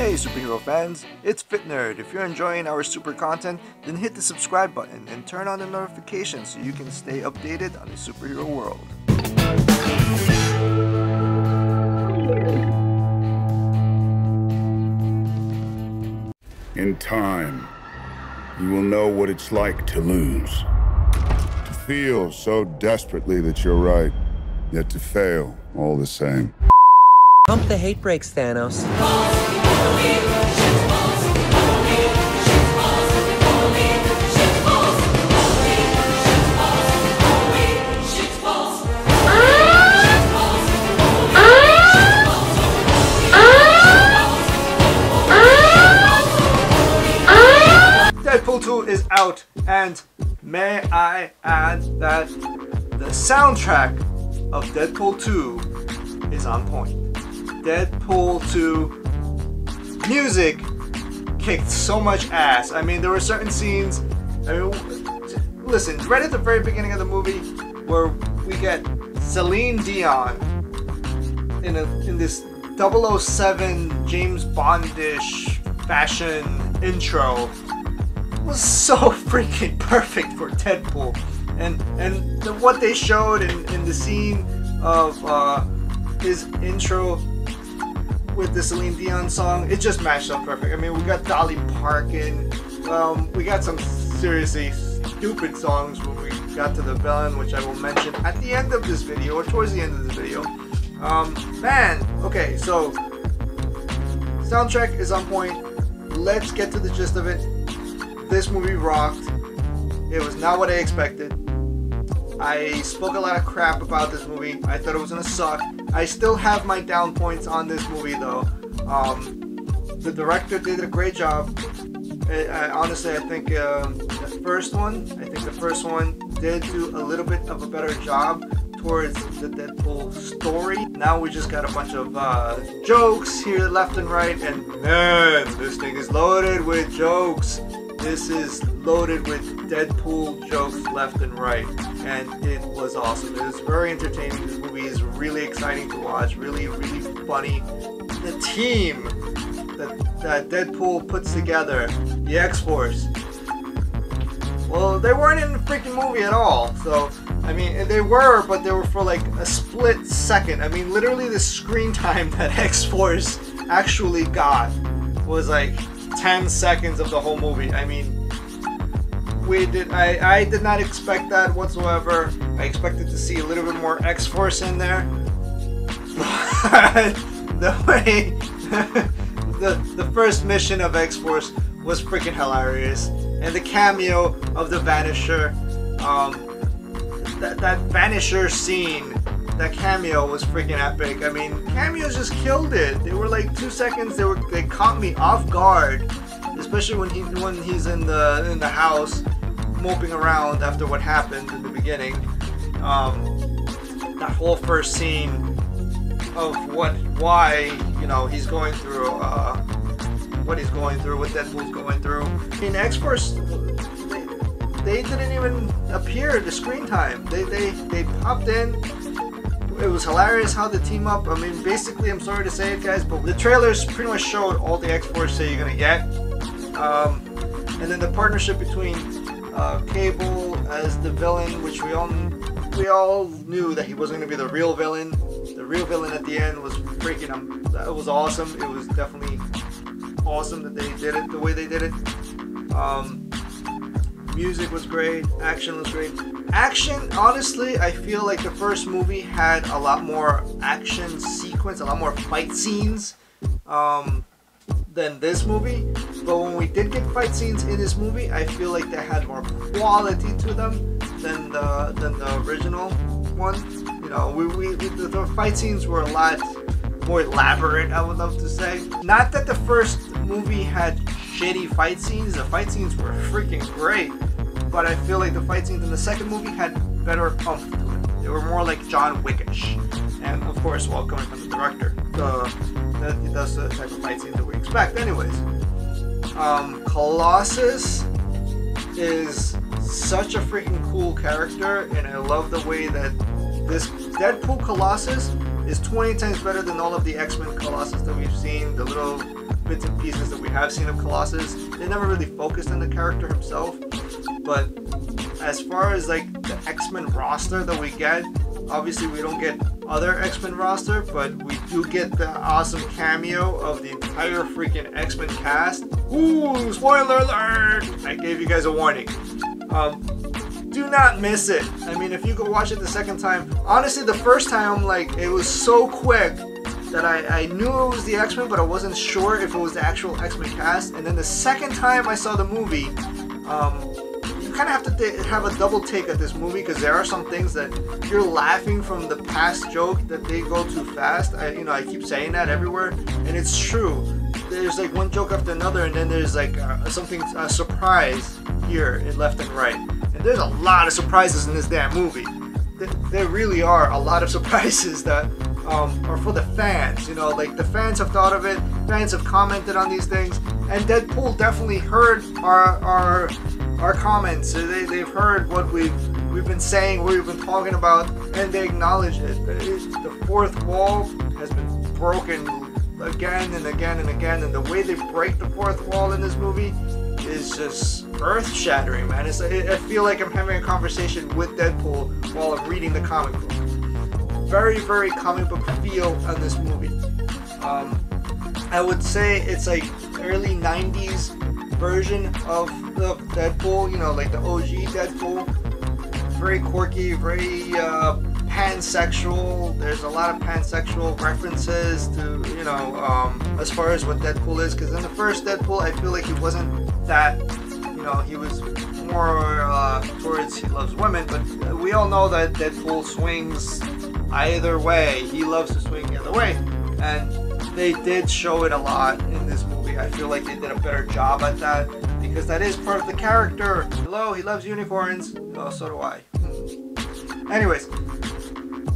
Hey superhero fans, it's FitNerd. If you're enjoying our super content, then hit the subscribe button and turn on the notifications so you can stay updated on the superhero world. In time, you will know what it's like to lose. To feel so desperately that you're right, yet to fail all the same. Pump the hate brakes, Thanos. Deadpool 2 is out, and may I add that the soundtrack of Deadpool 2 is on point. Deadpool 2 music kicked so much ass. I mean, there were certain scenes. I mean, listen, right at the very beginning of the movie, where we get Celine Dion in this 007 James Bondish fashion intro. Was so freaking perfect for Deadpool, and what they showed in the scene of his intro with the Celine Dion song, it just matched up perfect. I mean, we got Dolly Parton, we got some seriously stupid songs when we got to the villain, which I will mention at the end of this video, or towards the end of this video. Man, okay, so soundtrack is on point. Let's get to the gist of it. This movie rocked. It was not what I expected. I spoke a lot of crap about this movie. I thought it was gonna suck. I still have my down points on this movie though. The director did a great job. Honestly, I think the first one did do a little bit of a better job towards the Deadpool story. Now we just got a bunch of jokes here left and right, and man, this thing is loaded with jokes. This is loaded with Deadpool jokes left and right, and it was awesome. It was very entertaining. This movie is really exciting to watch, really, really funny. The team that Deadpool puts together, the X-Force, well, they weren't in the freaking movie at all. So, I mean, they were, but they were for like a split second. I mean, literally the screen time that X-Force actually got was like 10 seconds of the whole movie. I mean, I did not expect that whatsoever. I expected to see a little bit more X-Force in there. But the way the first mission of X-Force was freaking hilarious. And the cameo of the Vanisher, that Vanisher scene, that cameo was freaking epic. I mean, cameos just killed it. They were like 2 seconds. They caught me off guard, especially when he's in the house moping around after what happened in the beginning. That whole first scene of why he's going through what he's going through, what Deadpool's going through. In X-Force, they didn't even appear the screen time. They popped in. It was hilarious how they team up. I mean, basically, I'm sorry to say it, guys, but the trailers pretty much showed all the X-Force that you're gonna get. And then the partnership between Cable as the villain, which we all knew that he wasn't gonna be the real villain. The real villain at the end was freaking. That was awesome. It was definitely awesome that they did it the way they did it. Music was great. Action was great. Action, honestly, I feel like the first movie had a lot more action sequence, a lot more fight scenes than this movie. But when we did get fight scenes in this movie, I feel like they had more quality to them than the original one. You know, the fight scenes were a lot more elaborate, I would love to say. Not that the first movie had shitty fight scenes. The fight scenes were freaking great. But I feel like the fight scenes in the second movie had better oomph to it. They were more like John Wickish. And of course, well, coming from the director, that's the type of fight scenes that we expect anyways. Colossus is such a freaking cool character, and I love the way that this Deadpool Colossus is 20 times better than all of the X-Men Colossus that we've seen. The little bits and pieces that we have seen of Colossus. They never really focused on the character himself, but as far as like the X-Men roster that we get, obviously we don't get other X-Men roster, but we do get the awesome cameo of the entire freaking X-Men cast. Ooh, spoiler alert! I gave you guys a warning. Do not miss it. I mean, if you go watch it the second time, honestly, the first time, like, it was so quick that I knew it was the X-Men, but I wasn't sure if it was the actual X-Men cast. And then the second time I saw the movie, you kind of have to have a double take at this movie, because there are some things that you're laughing from the past joke that they go too fast. I keep saying that everywhere, and it's true. There's like one joke after another, and then there's like a surprise here in left and right. And there's a lot of surprises in this damn movie. There really are a lot of surprises that are for the fans. Like the fans have thought of it, fans have commented on these things, and Deadpool definitely heard our comments. They've heard what we've been saying, what we've been talking about, and they acknowledge it. The fourth wall has been broken again and again and again, and the way they break the fourth wall in this movie is just earth-shattering, man. I feel like I'm having a conversation with Deadpool while I'm reading the comic book. Very, very comic book feel on this movie. I would say it's like early 90s version of Deadpool, like the OG Deadpool. Very quirky, very pansexual. There's a lot of pansexual references to, as far as what Deadpool is, because in the first Deadpool, I feel like he wasn't that, he was more towards he loves women, but we all know that Deadpool swings either way. He loves to swing the other way, and they did show it a lot in this movie. I feel like they did a better job at that, because that is part of the character. Hello, he loves unicorns. Oh, so do I. Anyways,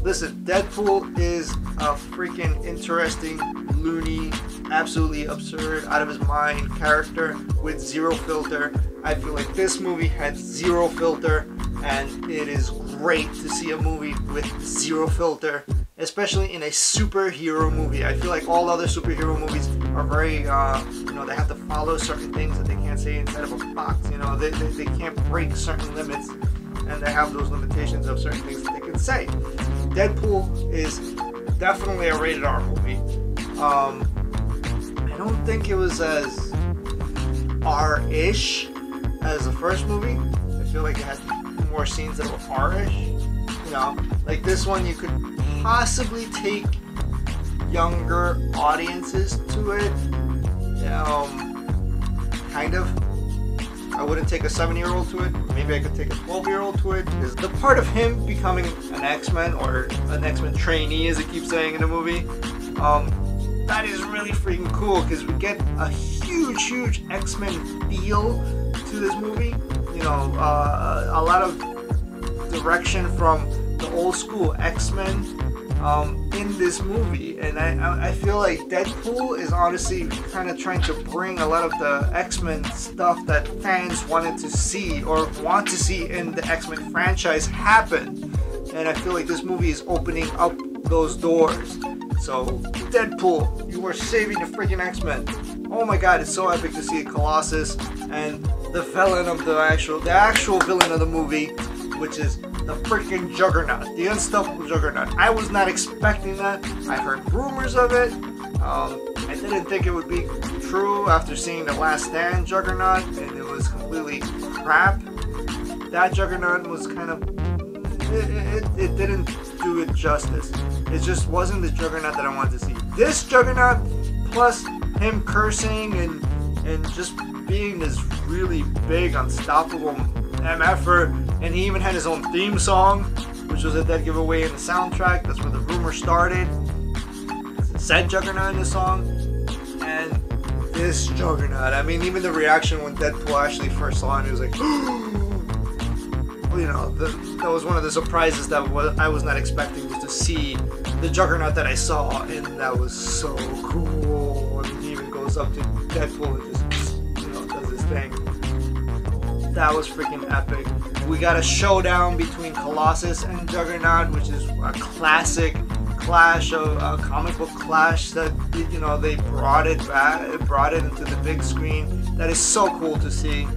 listen, Deadpool is a freaking interesting, loony, absolutely absurd, out of his mind character with zero filter. I feel like this movie had zero filter, and it is great to see a movie with zero filter, especially in a superhero movie. I feel like all other superhero movies are very, they have to follow certain things that they can't say inside of a box. They can't break certain limits, and they have those limitations of certain things that they can say. Deadpool is definitely a rated R movie. I don't think it was as R-ish as the first movie. I feel like it had more scenes that were R-ish. Like this one, you could possibly take younger audiences to it. Kind of. I wouldn't take a 7-year-old to it. Maybe I could take a 12-year-old to it. Because the part of him becoming an X-Men, or an X-Men trainee, as it keeps saying in the movie, that is really freaking cool, because we get a huge X-Men feel to this movie. A lot of direction from the old school X-Men in this movie, and I feel like Deadpool is honestly kind of trying to bring a lot of the X-Men stuff that fans wanted to see or want to see in the X-Men franchise happen, and I feel like this movie is opening up those doors. So Deadpool, you are saving the freaking X-Men. Oh my god, it's so epic to see Colossus and the villain of the actual villain of the movie, which is the freaking Juggernaut, the unstoppable Juggernaut. I was not expecting that. I heard rumors of it. I didn't think it would be true after seeing the Last Stand Juggernaut, and it was completely crap. That Juggernaut was kind of, it didn't do it justice. It just wasn't the Juggernaut that I wanted to see. This Juggernaut, plus him cursing and just being this really big, unstoppable MFer, and he even had his own theme song, which was a dead giveaway in the soundtrack. That's where the rumor started. It said Juggernaut in the song, and this Juggernaut. I mean, even the reaction when Deadpool actually first saw it, he was like, that was one of the surprises that I was not expecting, was to see the Juggernaut that I saw, and that was so cool. I mean, he even goes up to Deadpool and just, does his thing. That was freaking epic. We got a showdown between Colossus and Juggernaut, which is a classic clash of a comic book clash that, you know, they brought it back, brought it into the big screen. That is so cool to see.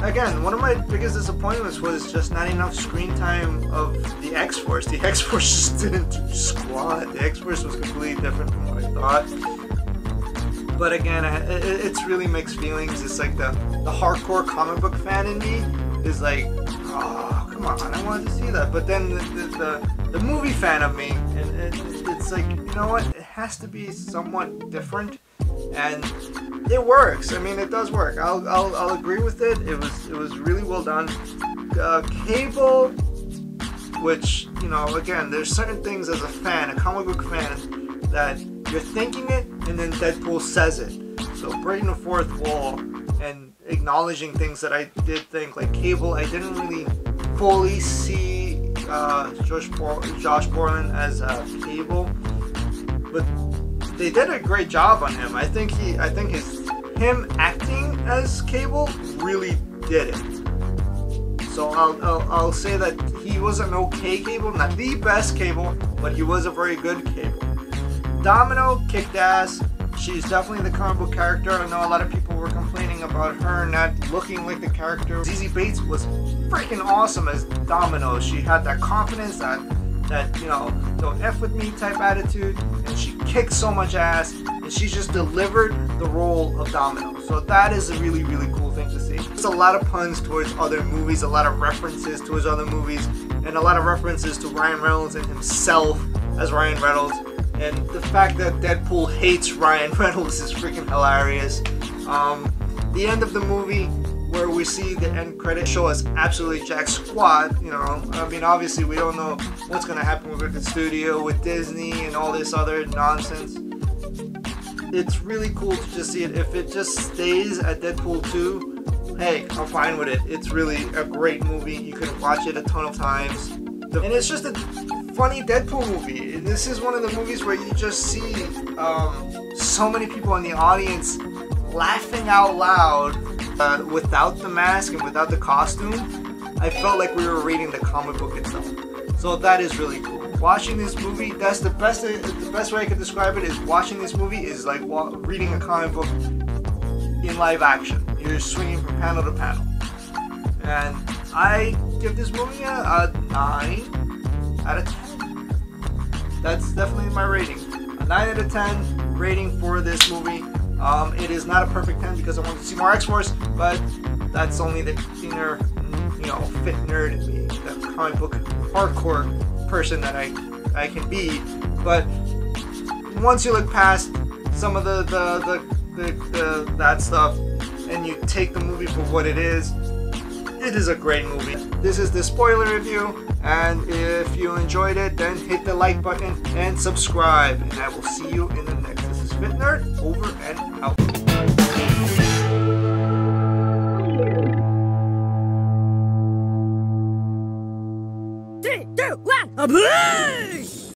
Again, one of my biggest disappointments was just not enough screen time of the X-Force. The X-Force just didn't do squat. The X-Force was completely different from what I thought. But again, it's really mixed feelings. It's like the hardcore comic book fan in me is like, oh, come on, I wanted to see that. But then the movie fan of me, and it's like, you know what? It has to be somewhat different. And it works. I mean, it does work. I'll agree with it. It was really well done. Cable, which, you know, again, there's certain things as a fan, a comic book fan, that you're thinking it and then Deadpool says it. So breaking the fourth wall and acknowledging things that I did think, like Cable, I didn't really fully see Josh Brolin as Cable, but they did a great job on him. I think him acting as Cable really did it. So I'll say that he was an okay Cable, not the best Cable, but he was a very good Cable. Domino kicked ass. She's definitely the comic book character. I know a lot of people were complaining about her not looking like the character. Zazie Bates was freaking awesome as Domino. She had that confidence, that you know, don't F with me type attitude, and she kicked so much ass, and she just delivered the role of Domino. So that is a really, really cool thing to see. There's a lot of puns towards other movies, a lot of references towards other movies, and a lot of references to Ryan Reynolds and himself as Ryan Reynolds. And the fact that Deadpool hates Ryan Reynolds is freaking hilarious. The end of the movie, where we see the end credit show us absolutely jack squat, you know. I mean, obviously we don't know what's gonna happen with the studio, with Disney, and all this other nonsense. It's really cool to just see it. If it just stays at Deadpool 2, hey, I'm fine with it. It's really a great movie. You can watch it a ton of times. And it's just a funny Deadpool movie. This is one of the movies where you just see so many people in the audience laughing out loud. Without the mask and without the costume, I felt like we were reading the comic book itself. So that is really cool. Watching this movie, that's the best way I could describe it, is watching this movie is like reading a comic book in live action. You're swinging from panel to panel. And I give this movie a 9 out of 10. That's definitely my rating. A 9 out of 10 rating for this movie. It is not a perfect 10 because I want to see more X-Force, but that's only the inner, you know, fit nerd in me, the comic book hardcore person that I can be. But once you look past some of that stuff and you take the movie for what it is a great movie. This is the spoiler review, and if you enjoyed it, then hit the like button and subscribe, and I will see you in the next. This is Fit Nerd, over and out. 3, 2, 1, a blast!